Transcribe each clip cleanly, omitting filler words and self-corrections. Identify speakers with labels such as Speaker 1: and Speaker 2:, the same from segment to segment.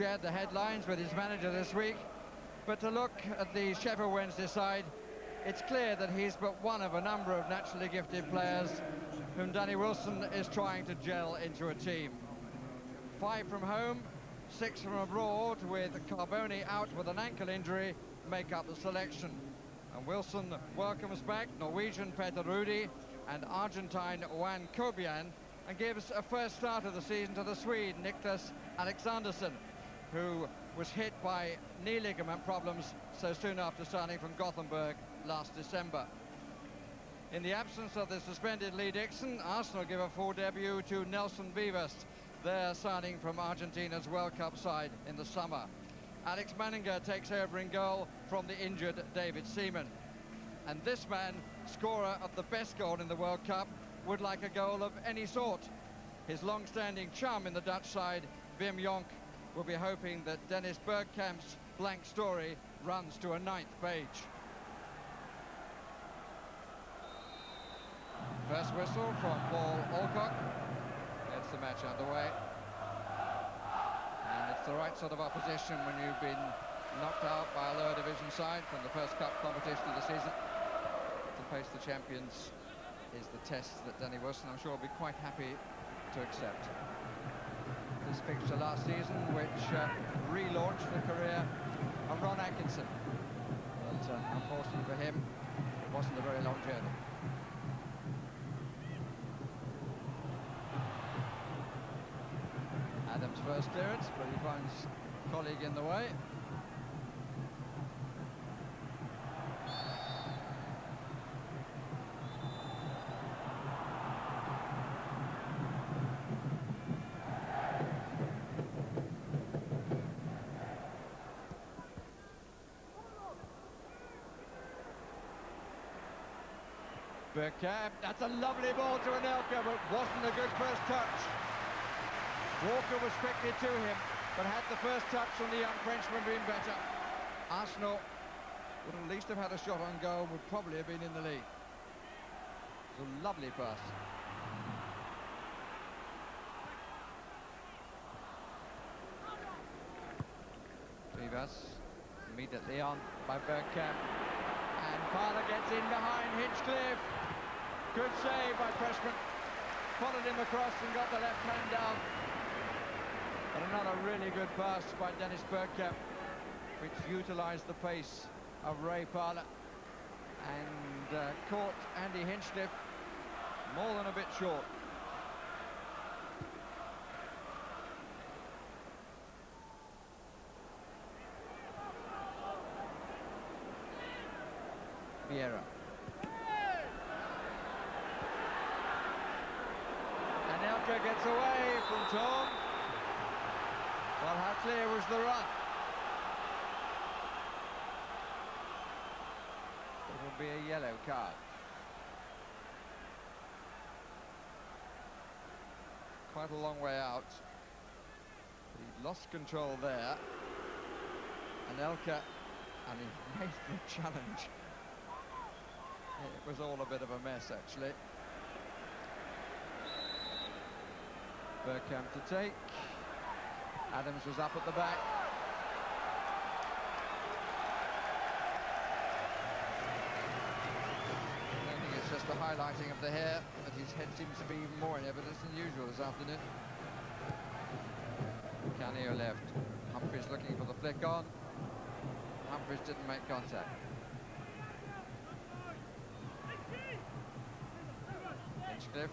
Speaker 1: shared the headlines with his manager this week. But to look at the Sheffield Wednesday side, it's clear that he's but one of a number of naturally gifted players whom Danny Wilson is trying to gel into a team. 5 from home, 6 from abroad, with Carboni out with an ankle injury, make up the selection. And Wilson welcomes back Norwegian Peter Rudi and Argentine Juan Kobian, and gives a first start of the season to the Swede Niklas Alexandersson, who was hit by knee ligament problems so soon after signing from Gothenburg last December. In the absence of the suspended Lee Dixon, Arsenal give a full debut to Nelson Vivas, their signing from Argentina's World Cup side in the summer. Alex Manninger takes over in goal from the injured David Seaman. And this man, scorer of the best goal in the World Cup, would like a goal of any sort. His long-standing chum in the Dutch side, Wim Jonk, will be hoping that Dennis Bergkamp's blank story runs to a 9th page. First whistle from Paul Alcock gets the match underway. And it's the right sort of opposition when you've been knocked out by a lower division side from the first cup competition of the season. To face the champions is the test that Danny Wilson, I'm sure, will be quite happy to accept. This fixture last season, which relaunched the career of Ron Atkinson. But unfortunately for him, it wasn't a very long journey. Adams' first clearance, but he finds a colleague in the way. Bergkamp, that's a lovely ball to Anelka, but wasn't a good first touch. Walker was quickly to him, but had the first touch from the young Frenchman been better, Arsenal would at least have had a shot on goal, would probably have been in the lead. It was a lovely pass. Vivas immediately on by Bergkamp, and Parler gets in behind Hinchcliffe. Good save by Pressman. Followed him across and got the left hand down. But another really good pass by Dennis Bergkamp, which utilised the pace of Ray Parler and caught Andy Hinchcliffe more than a bit short. Vieira. Anelka gets away from Tom. Well, how clear was the run? It will be a yellow card. Quite a long way out. He lost control there. Anelka, and he made the challenge. It was all a bit of a mess, actually. Bergkamp to take. Adams was up at the back. I think it's just the highlighting of the hair, but his head seems to be even more in evidence than usual this afternoon. Canio left. Humphries looking for the flick on. Humphries didn't make contact. Hinchcliffe.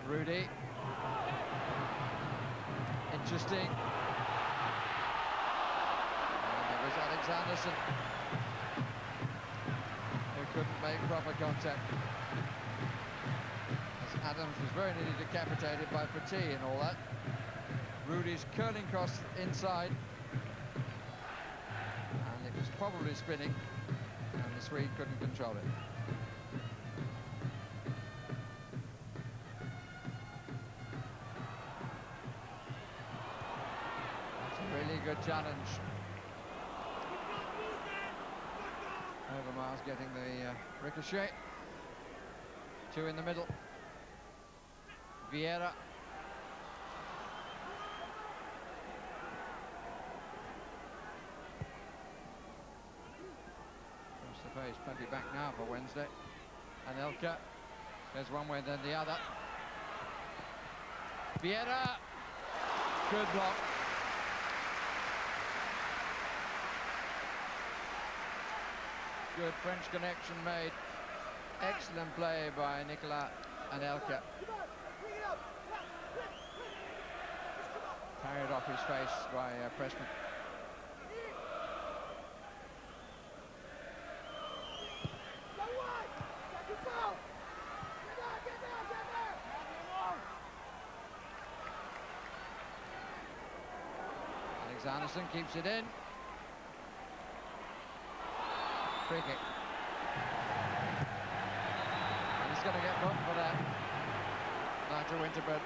Speaker 1: Rudi. Interesting. And it was Alexandersson who couldn't make proper contact. As Adams was very nearly decapitated by Petit and all that. Rudi's curling cross inside. And it was probably spinning, and the Swede couldn't control it. Good challenge. Overmars getting the ricochet. 2 in the middle. Vieira. he's plenty back now for Wednesday. And Elka goes one way then the other. Vieira, good block. Good French connection made. Excellent play by Nicolas and Elka. Carried off his face by Pressman. Alexanderson keeps it in. Free kick. And he's going to get booked for that. Nigel Winterburn.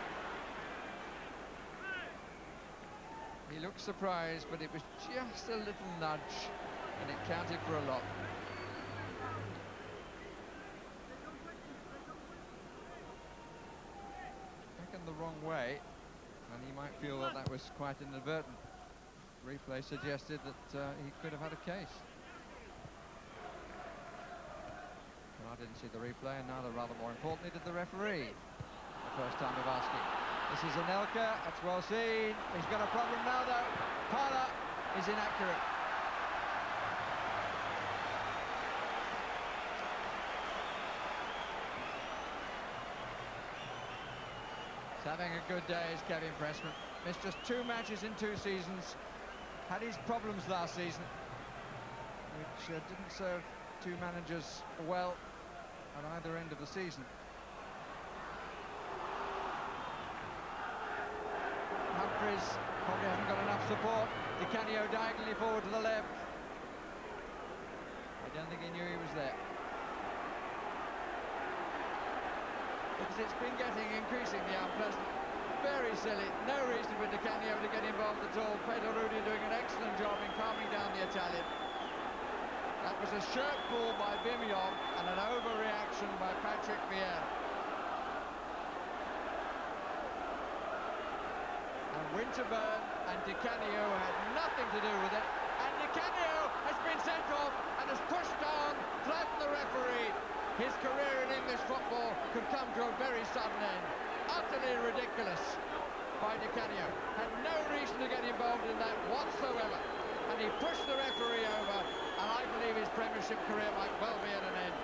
Speaker 1: He looked surprised, but it was just a little nudge, and it counted for a lot. Back in the wrong way, and he might feel that that was quite inadvertent. Replay suggested that he could have had a case. Well, I didn't see the replay, and neither, rather more importantly, did the referee. The first time of asking. This is Anelka, that's well seen. He's got a problem now, though. Parla is inaccurate. He's having a good day, is Kevin Pressman. Missed just 2 matches in 2 seasons. Had his problems last season, which didn't serve 2 managers well at either end of the season. Humphries probably hasn't got enough support. Di Canio diagonally forward to the left. I don't think he knew he was there. Because it's been getting increasingly unpleasant. Very silly. No reason for Di Canio to get involved at all. Pedro Rudy doing an excellent job in calming down the Italian. That was a shirt pull by Vimion and an overreaction by Patrick Vieira. Winterburn and Di Canio had nothing to do with it, and Di Canio has been sent off and has pushed on, flattened the referee. His career in English football could come to a very sudden end. Utterly ridiculous by Di Canio. Had no reason to get involved in that whatsoever, and he pushed the referee over, and I believe his Premiership career might well be at an end.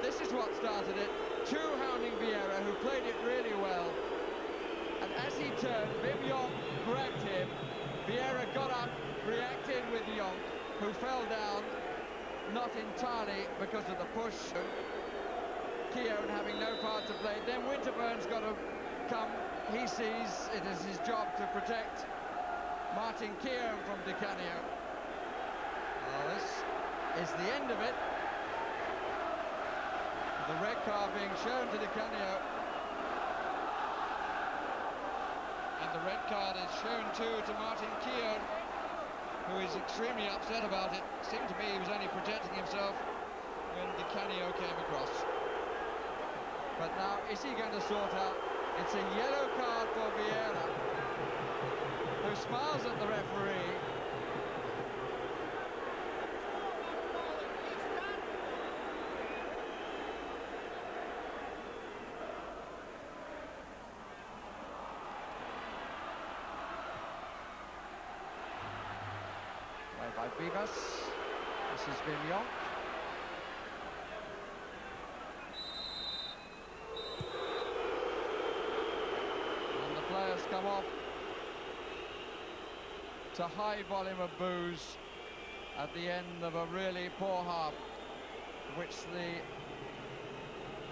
Speaker 1: This is what started it. Two-hounding Vieira, who played it really well. And as he turned, Vimion grabbed him. Vieira got up, reacted with Yonk, who fell down, not entirely because of the push. Keown having no part to play. Then Winterburn's got to come. He sees it as his job to protect Martin Keown from Di Canio. Well, this is the end of it. The red card being shown to Di Canio. And the red card is shown too to Martin Keown, who is extremely upset about it. Seemed to me he was only protecting himself when Di Canio came across. But now, is he going to sort out? It's a yellow card for Vieira, who smiles at the referee. By Vivas. This is Vimion. And the players come off to high volume of boos at the end of a really poor half, which the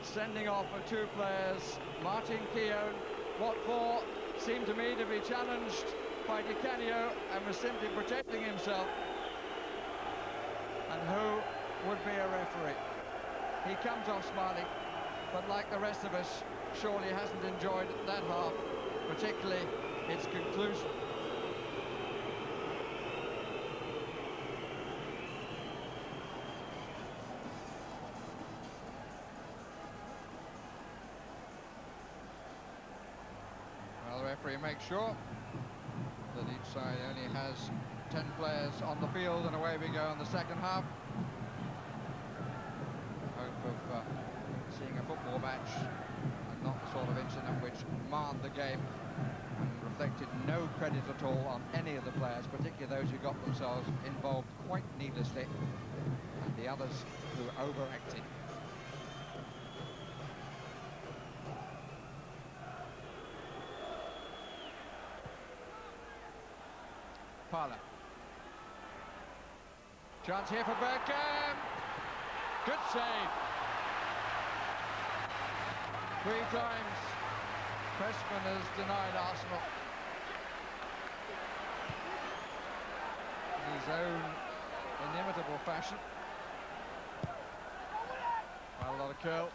Speaker 1: sending off of 2 players, Martin Keown, what for, seemed to me to be challenged by Di Canio and was simply protecting himself. And who would be a referee? He comes off smiling, but like the rest of us, surely hasn't enjoyed that half, particularly its conclusion. Well, the referee makes sure that each side only has 10 players on the field, and away we go in the second half. seeing a football match and not the sort of incident which marred the game and reflected no credit at all on any of the players, particularly those who got themselves involved quite needlessly, and the others who overacted. Parler. Chance here for Bergkamp. Good save. 3 times Pressman has denied Arsenal in his own inimitable fashion. Quite a lot of curl.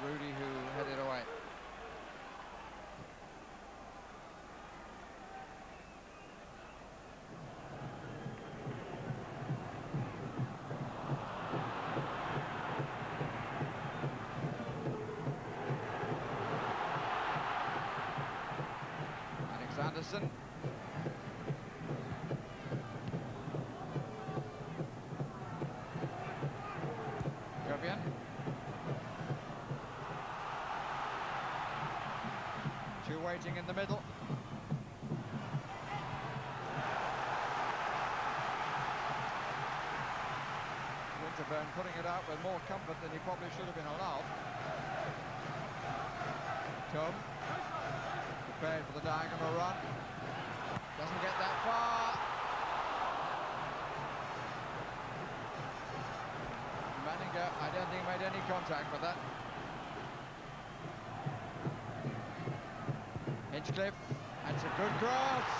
Speaker 1: Rudy who headed away. Anderson. Gobian. Two waiting in the middle. Winterburn putting it out with more comfort than he probably should have been allowed. Tom. Prepared for the diagonal run. Doesn't get that far. Manninger, I don't think made any contact with that. Hinchcliffe, that's a good cross.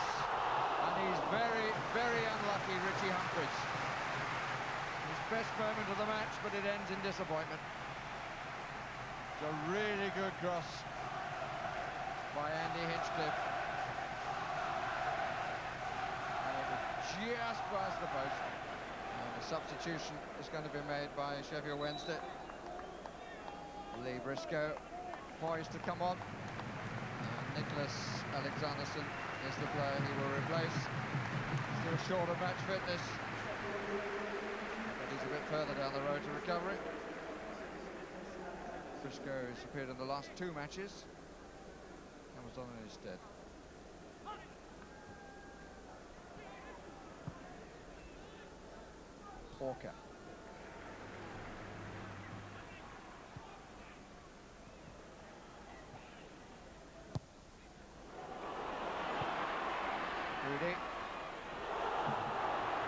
Speaker 1: And he's very, very unlucky, Richie Humphries. His best moment of the match, but it ends in disappointment. It's a really good cross by Andy Hinchcliffe. And it was just past the post. And a substitution is going to be made by Sheffield Wednesday. Lee Briscoe poised to come on. And Nicholas Alexanderson is the player he will replace. Still short of match fitness, but he's a bit further down the road to recovery. Briscoe has appeared in the last 2 matches. Was on in his stead. Walker. Rudy.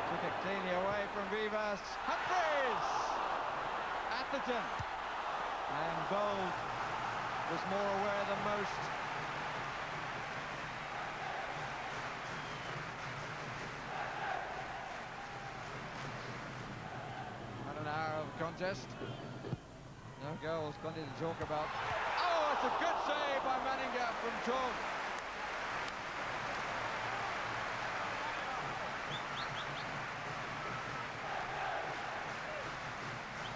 Speaker 1: Took it cleanly away from Vivas. Humphries! Atherton. And Bold was more aware than most. Contest. No goals, plenty to talk about. Oh, it's a good save by Manninger from Tom.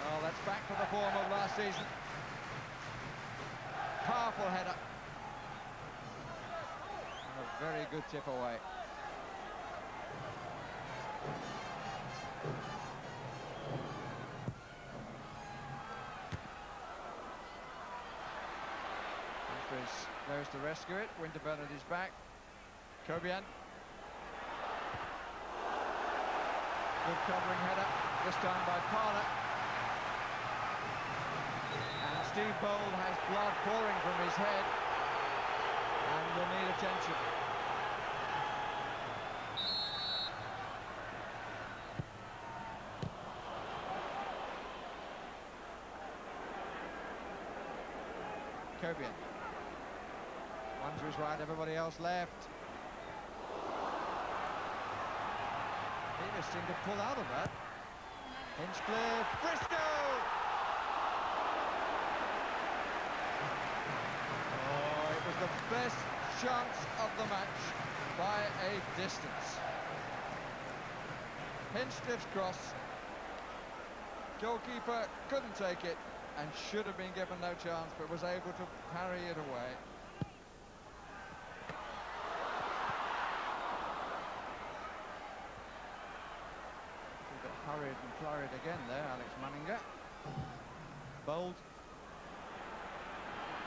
Speaker 1: Oh, that's back to the form of last season. Powerful header. And a very good tip away. Goes to rescue it. Winterburn at his back. Kobian. Good covering header, this time by Parler. And Steve Bold has blood pouring from his head and will need attention. Kobian. One to his right, everybody else left. Davis seemed to pull out of that. Hinchcliffe, Briscoe! Oh, it was the best chance of the match by a distance. Hinchcliffe's cross. Goalkeeper couldn't take it and should have been given no chance, but was able to parry it away. A bit hurried and flurried again there, Alex Manninger. Bold.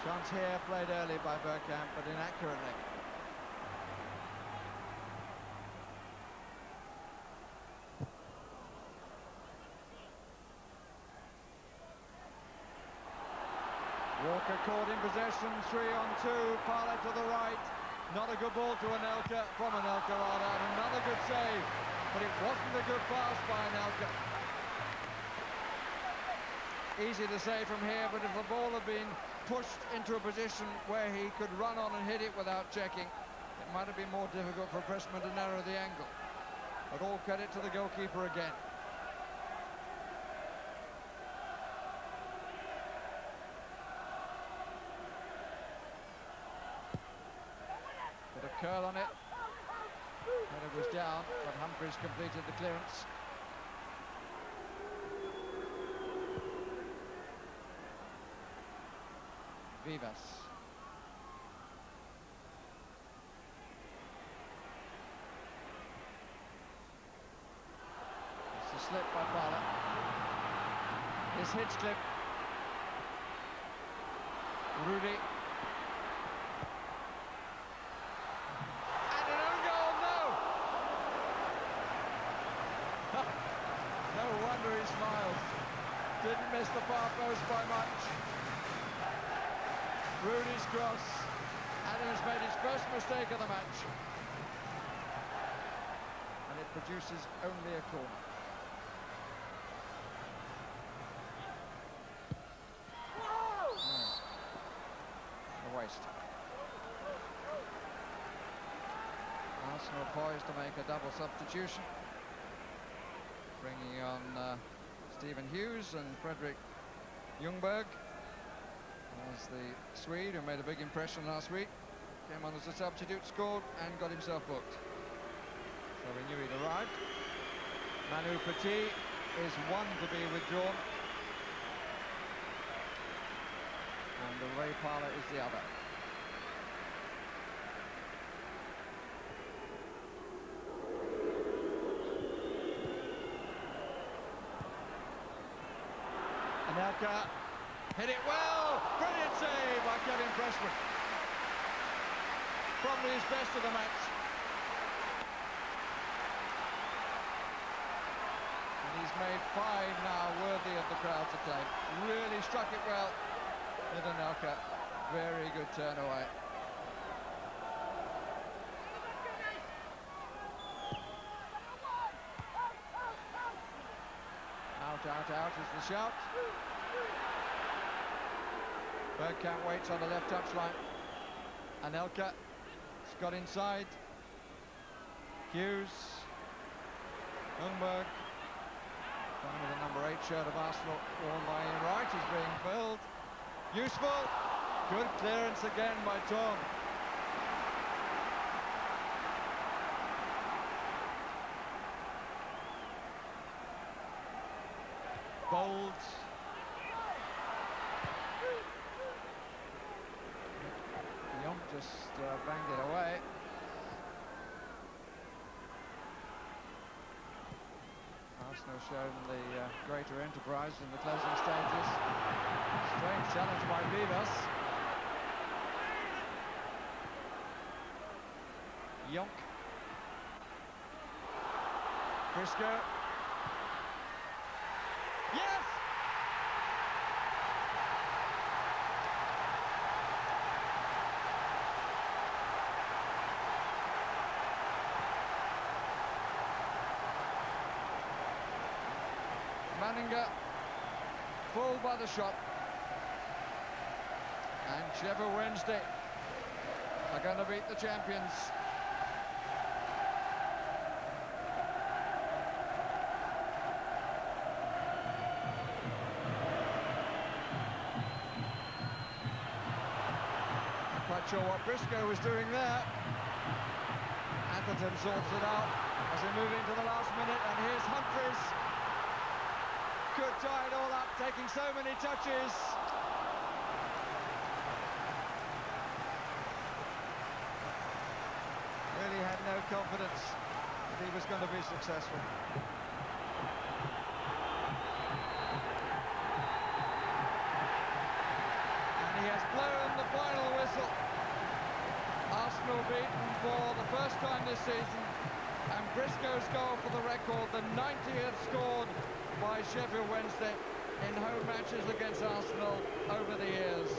Speaker 1: Chance here, played early by Bergkamp, but inaccurately. Walker caught in possession, 3-on-2, Parlour to the right. Not a good ball to Anelka, from Anelka rather, and another good save. But it wasn't a good pass by Anelka. Easy to say from here, but if the ball had been pushed into a position where he could run on and hit it without checking, it might have been more difficult for Pressman to narrow the angle. But all credit to the goalkeeper again. Bit of curl on it. Header was down, but Humphries completed the clearance. Vivas. It's a slip by Parlour. Here's Hinchcliffe. Rudy. And an own goal, no! No wonder he smiles. Didn't miss the far post by much. Rudy's cross. Adams made his first mistake of the match. And it produces only a corner. A waste. Arsenal poised to make a double substitution. Bringing on Stephen Hughes and Fredrik Ljungberg. As the Swede, who made a big impression last week, came on as a substitute, scored and got himself booked. So we knew he'd arrived. Manu Petit is one to be withdrawn. And Ray Parlour is the other. Anelka hit it well! Brilliant save by Kevin Pressman. Probably his best of the match. And he's made 5 now worthy of the crowd's acclaim. Really struck it well with Anelka. Very good turn away. Out is the shout. Bergkamp waits on the left touchline. Anelka has got inside. Hughes. Ljungberg. Coming with the number 8 shirt of Arsenal, worn by Ian Wright, is being filled. Useful. Good clearance again by Tom. Bold. Young just banged it away. Arsenal shown the greater enterprise in the closing stages. Strange challenge by Vivas. Yonk. Briscoe. Yes! Manninger, fooled by the shot. And Sheffield Wednesday are going to beat the champions. Not sure what Briscoe was doing there. Atherton sorts it out as we move into the last minute, and here's Humphries. Could tie it all up, taking so many touches. Really had no confidence that he was going to be successful. And he has blown the final whistle. Arsenal beaten for the first time this season, and Briscoe's goal for the record, the 90th scored by Sheffield Wednesday in home matches against Arsenal over the years.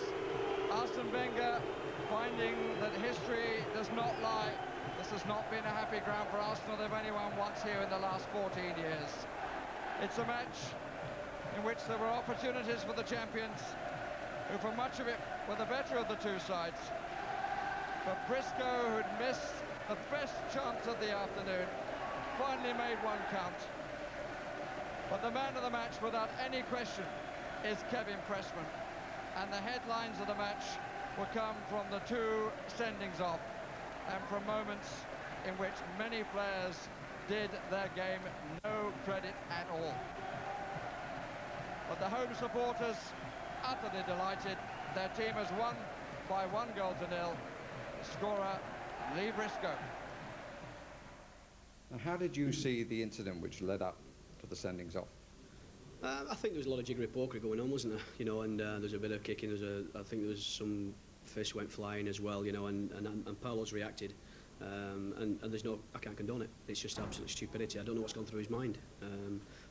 Speaker 1: Arsene Wenger finding that history does not lie. This has not been a happy ground for Arsenal. They've only won once here in the last 14 years. It's a match in which there were opportunities for the champions, who for much of it were the better of the two sides. But Briscoe, who'd missed the best chance of the afternoon, finally made one count. But the man of the match, without any question, is Kevin Pressman. And the headlines of the match will come from the two sendings off, and from moments in which many players did their game no credit at all. But the home supporters, utterly delighted. Their team has won by 1-0. Scorer Lee Briscoe.
Speaker 2: Now, how did you see the incident which led up to the sendings off?
Speaker 3: I think there was a lot of jiggery-pokery going on, wasn't there? You know, and there's a bit of kicking. I think there was some fish went flying as well. You know, and Paolo's reacted, and there's no, I can't condone it. It's just absolute stupidity. I don't know what's gone through his mind.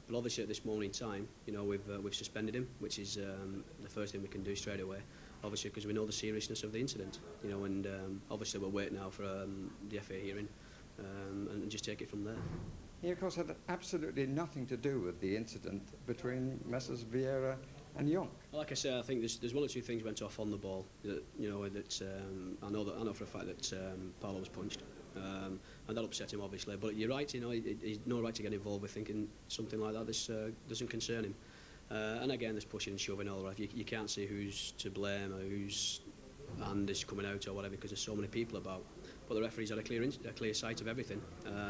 Speaker 3: But obviously at this moment in time, you know, we've suspended him, which is the first thing we can do straight away. Obviously, because we know the seriousness of the incident. You know, and obviously we're waiting now for the FA hearing, and just take it from there.
Speaker 2: He, of course, had absolutely nothing to do with the incident between Messrs Vieira and Young.
Speaker 3: Like I say, I think there's one or two things went off on the ball that, you know, that I know for a fact that Paolo was punched, and that upset him obviously. But you're right, you know, he's no right to get involved with thinking something like that. This doesn't concern him. And again, there's pushing and shoving all right. You can't see who's to blame or whose hand is coming out or whatever, because there's so many people about. But the referee's had a clear sight of everything.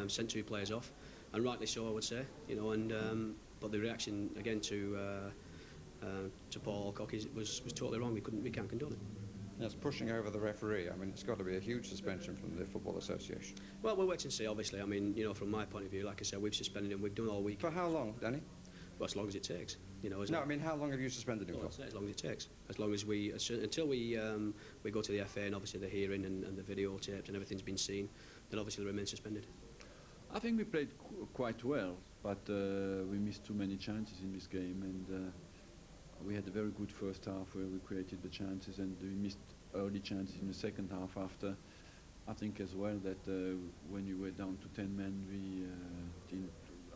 Speaker 3: Sent 2 players off, and rightly so, I would say. You know, and but the reaction again to Paul Alcock was totally wrong. We can't condone it.
Speaker 2: Yes, pushing over the referee. I mean, it's got to be a huge suspension from the Football Association.
Speaker 3: Well, we'll wait and see. Obviously, I mean, you know, from my point of view, like I said, we've suspended him. We've done all week.
Speaker 2: For how long, Danny?
Speaker 3: Well, as long as it takes. You know,
Speaker 2: no, I mean, how long have you suspended him for?
Speaker 3: As long as it takes. As long as until we go to the FA and obviously the hearing and the videotapes and everything's been seen, then obviously they remain suspended.
Speaker 4: I think we played quite well, but we missed too many chances in this game, and we had a very good first half where we created the chances, and we missed early chances in the second half after. I think as well that when you were down to 10 men,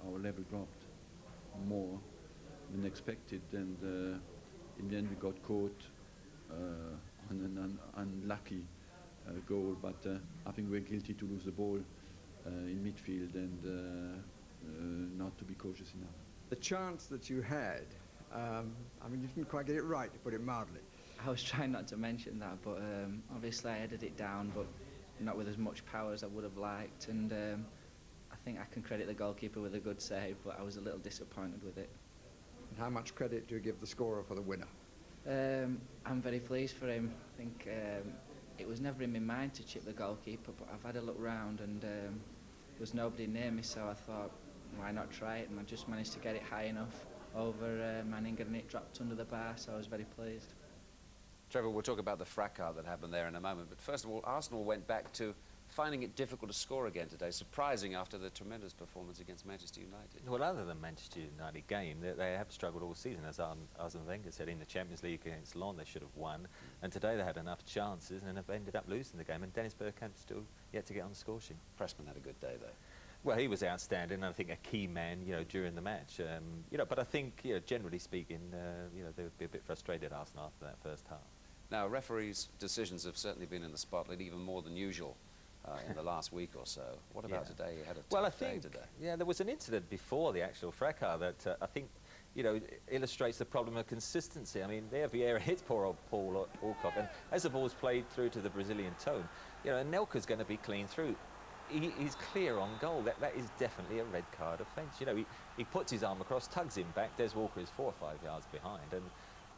Speaker 4: our level dropped more than expected, and in the end we got caught on an unlucky goal, but I think we're guilty to lose the ball in midfield and not to be cautious enough.
Speaker 2: The chance that you had, I mean, you didn't quite get it right, to put it mildly.
Speaker 5: I was trying not to mention that, but obviously I headed it down, but not with as much power as I would have liked, and I think I can credit the goalkeeper with a good save, but I was a little disappointed with it.
Speaker 2: And how much credit do you give the scorer for the winner?
Speaker 5: I'm very pleased for him. I think it was never in my mind to chip the goalkeeper, but I've had a look round and there was nobody near me, so I thought, why not try it? And I just managed to get it high enough over Manninger, and it dropped under the bar, so I was very pleased.
Speaker 6: Trevor, we'll talk about the fracas that happened there in a moment, but first of all, Arsenal went back to finding it difficult to score again today, surprising after the tremendous performance against Manchester United.
Speaker 7: Well, other than Manchester United game, they have struggled all season, as Arsene Wenger said. In the Champions League against Lyon, they should have won, and today they had enough chances and have ended up losing the game, and Dennis Bergkamp's still yet to get on the score sheet.
Speaker 6: Pressman had a good day, though.
Speaker 7: Well, he was outstanding, and I think a key man, you know, during the match. You know, but I think, you know, generally speaking, you know, they would be a bit frustrated, Arsenal, after that first half. Now, referees' decisions have certainly been in the spotlight even more than usual in the last week or so. What about today? You had a tough day today. Yeah, there was an incident before the actual fracas that I think, you know, illustrates the problem of consistency. I mean, there Vieira hits poor old Paul Alcock, and as the ball's played through to the Brazilian tone, you know, Anelka's going to be clean through. He's clear on goal. That is definitely a red card offence. You know, he puts his arm across, tugs him back. Des Walker is 4 or 5 yards behind, and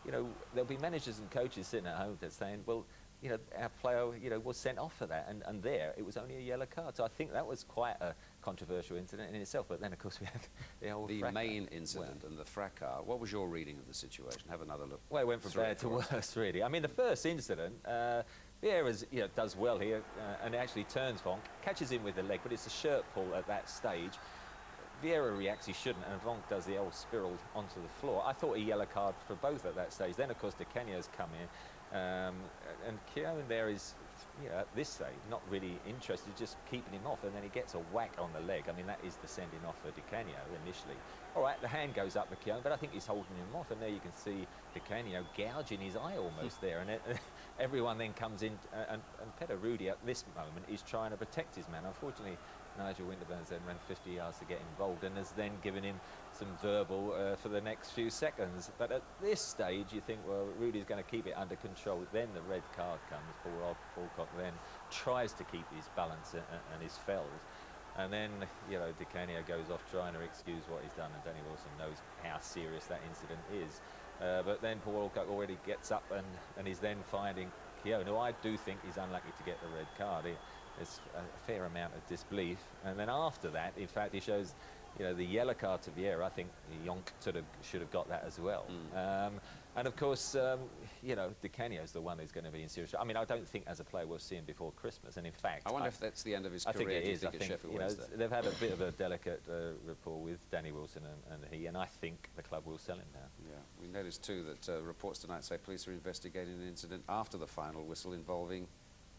Speaker 7: you know, there'll be managers and coaches sitting at home that's saying, well, you know, our player, you know, was sent off for that, and there it was only a yellow card. So I think that was quite a controversial incident in itself. But then, of course, we had the old
Speaker 6: the
Speaker 7: fracas.
Speaker 6: main incident and the fracas. What was your reading of the situation? Have another look.
Speaker 7: Well, it went from bad to worse, really. I mean, the first incident, Vieira's, you know, does well here and actually turns Vonk, catches him with the leg, but it's a shirt pull at that stage. Vieira reacts, he shouldn't, and Vonk does the old spiral onto the floor. I thought a yellow card for both at that stage. Then, of course, Di Canio's come in, and Keown there is, you know, at this stage, not really interested, just keeping him off, and then he gets a whack on the leg. I mean, that is the sending off for Di Canio initially. All right, the hand goes up for Keown, but I think he's holding him off, and there you can see Di Canio gouging his eye almost there, and everyone then comes in, and Peter Rudy at this moment is trying to protect his man. Unfortunately, Nigel Winterburns then ran 50 yards to get involved and has then given him some verbal for the next few seconds. But at this stage, you think, well, Rudy's going to keep it under control. Then the red card comes. Paul Alcock then tries to keep his balance and is felled. And then, you know, Di Canio goes off trying to excuse what he's done, and Danny Wilson knows how serious that incident is. But then Paul Alcock already gets up and is then finding Keown, who I do think is unlucky to get the red card. There's a fair amount of disbelief. And then after that, in fact, he shows, you know, the yellow card to Vieira. I think Jonk should have got that as well. And of course, you know, Di Canio's the one who's going to be in serious. I mean, I don't think as a player we'll see him before Christmas. And in fact,
Speaker 6: I wonder if that's the end of his career.
Speaker 7: I think it is.
Speaker 6: I think
Speaker 7: you know, they've had a bit of a delicate rapport with Danny Wilson and I think the club will sell him now.
Speaker 6: Yeah, we noticed too that reports tonight say police are investigating an incident after the final whistle involving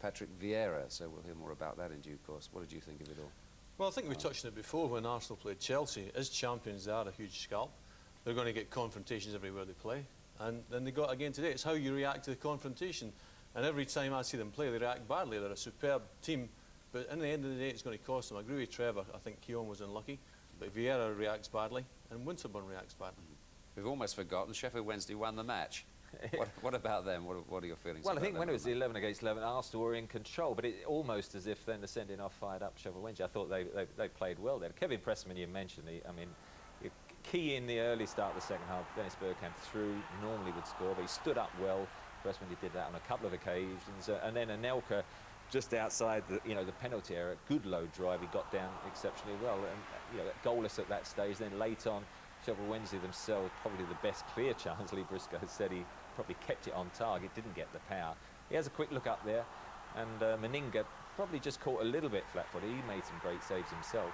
Speaker 6: Patrick Vieira, so we'll hear more about that in due course. What did you think of it all?
Speaker 8: Well, I think we touched on it before when Arsenal played Chelsea. As champions, they are a huge scalp. They're going to get confrontations everywhere they play. And then they got again today. It's how you react to the confrontation. And every time I see them play, they react badly. They're a superb team. But in the end of the day, it's going to cost them. I agree with Trevor. I think Keown was unlucky. But Vieira reacts badly, and Winterburn reacts badly.
Speaker 6: We've almost forgotten Sheffield Wednesday won the match. What about them? What are your feelings?
Speaker 7: Well, I
Speaker 6: about
Speaker 7: think when
Speaker 6: them
Speaker 7: it was 11 against 11, Arsenal were in control, but it almost as if then the sending off fired up Sheffield Wednesday. I thought they played well there. Kevin Pressman, you mentioned, I mean, key in the early start of the second half. Dennis Bergkamp through, normally would score, but he stood up well. Pressman, he did that on a couple of occasions, and then Anelka just outside the penalty area, good low drive. He got down exceptionally well, and goalless at that stage. Then late on, Sheffield Wednesday themselves probably the best clear chance. Lee Briscoe said he probably kept it on target, didn't get the power. He has a quick look up there, and Meninga probably just caught a little bit flat-footed. He made some great saves himself,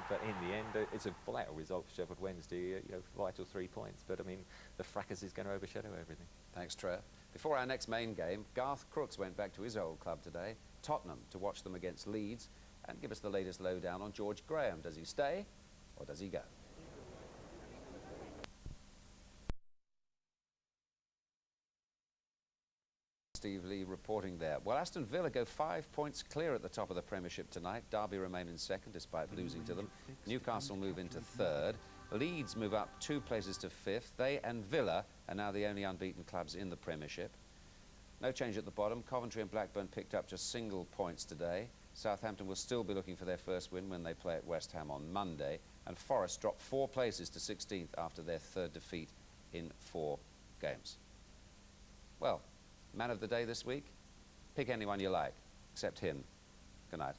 Speaker 7: but in the end, it's a vital result for Sheffield Wednesday. Vital 3 points. But I mean, the fracas is going to overshadow everything.
Speaker 6: Thanks, Trev. Before our next main game, Garth Crooks went back to his old club today, Tottenham, to watch them against Leeds and give us the latest lowdown on George Graham. Does he stay or does he go? Steve Lee reporting there. Well, Aston Villa go 5 points clear at the top of the Premiership tonight. Derby remain in second despite losing to them. Newcastle move into third. Leeds move up 2 places to fifth. They and Villa are now the only unbeaten clubs in the Premiership. No change at the bottom. Coventry and Blackburn picked up just single points today. Southampton will still be looking for their first win when they play at West Ham on Monday. And Forest dropped 4 places to 16th after their third defeat in 4 games. Well, man of the day this week? Pick anyone you like, except him. Good night.